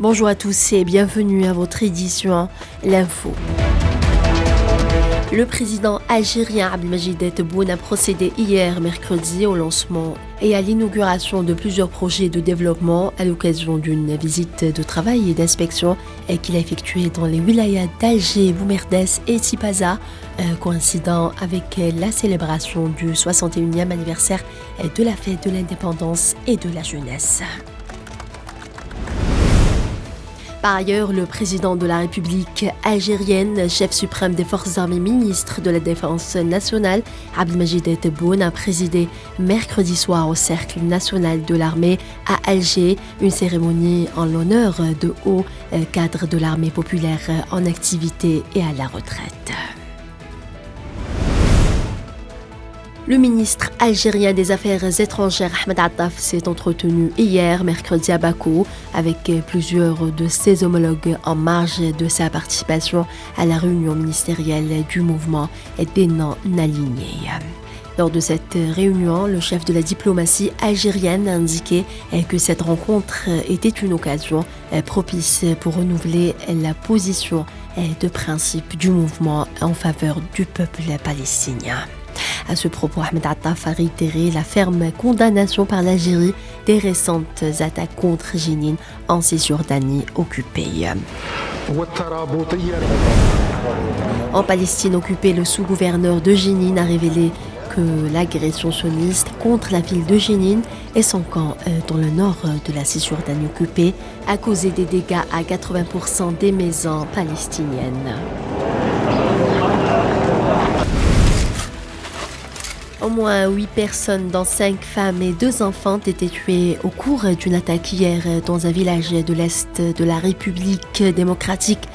Bonjour à tous et bienvenue à votre édition L'Info. Le président algérien Abdelmadjid Tebboune a procédé hier mercredi au lancement et à l'inauguration de plusieurs projets de développement à l'occasion d'une visite de travail et d'inspection qu'il a effectuée dans les wilayas d'Alger, Boumerdès et Tipaza, coïncidant avec la célébration du 61e anniversaire de la fête de l'indépendance et de la jeunesse. Par ailleurs, le président de la République algérienne, chef suprême des forces armées, ministre de la Défense nationale, Abdelmadjid Tebboune, a présidé mercredi soir au Cercle national de l'armée à Alger une cérémonie en l'honneur de hauts cadres de l'armée populaire en activité et à la retraite. Le ministre algérien des Affaires étrangères Ahmed Attaf s'est entretenu hier, mercredi à Bakou, avec plusieurs de ses homologues en marge de sa participation à la réunion ministérielle du mouvement des non-alignés. Lors de cette réunion, le chef de la diplomatie algérienne a indiqué que cette rencontre était une occasion propice pour renouveler la position de principe du mouvement en faveur du peuple palestinien. À ce propos, Ahmed Attaf a réitéré la ferme condamnation par l'Algérie des récentes attaques contre Jenin en Cisjordanie occupée. En Palestine occupée, le sous-gouverneur de Jenin a révélé que l'agression sioniste contre la ville de Jenin et son camp dans le nord de la Cisjordanie occupée a causé des dégâts à 80% des maisons palestiniennes. Au moins 8 personnes, dont 5 femmes et 2 enfants, ont été tuées au cours d'une attaque hier dans un village de l'Est de la République démocratique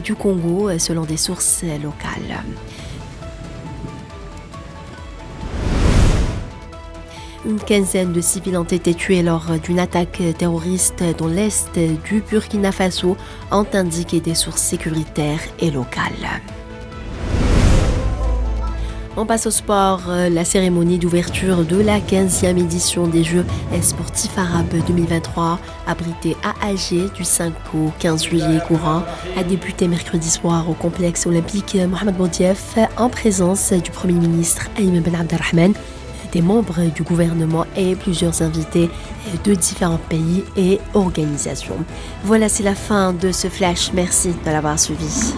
du Congo, selon des sources locales. Une quinzaine de civils ont été tués lors d'une attaque terroriste dans l'Est du Burkina Faso, ont indiqué des sources sécuritaires et locales. On passe au sport. La cérémonie d'ouverture de la 15e édition des Jeux sportifs arabes 2023, abritée à Alger du 5 au 15 juillet courant, a débuté mercredi soir au complexe olympique Mohamed Boudiaf en présence du Premier ministre Ayman Ben Abdelrahman, des membres du gouvernement et plusieurs invités de différents pays et organisations. Voilà, c'est la fin de ce flash. Merci de l'avoir suivi.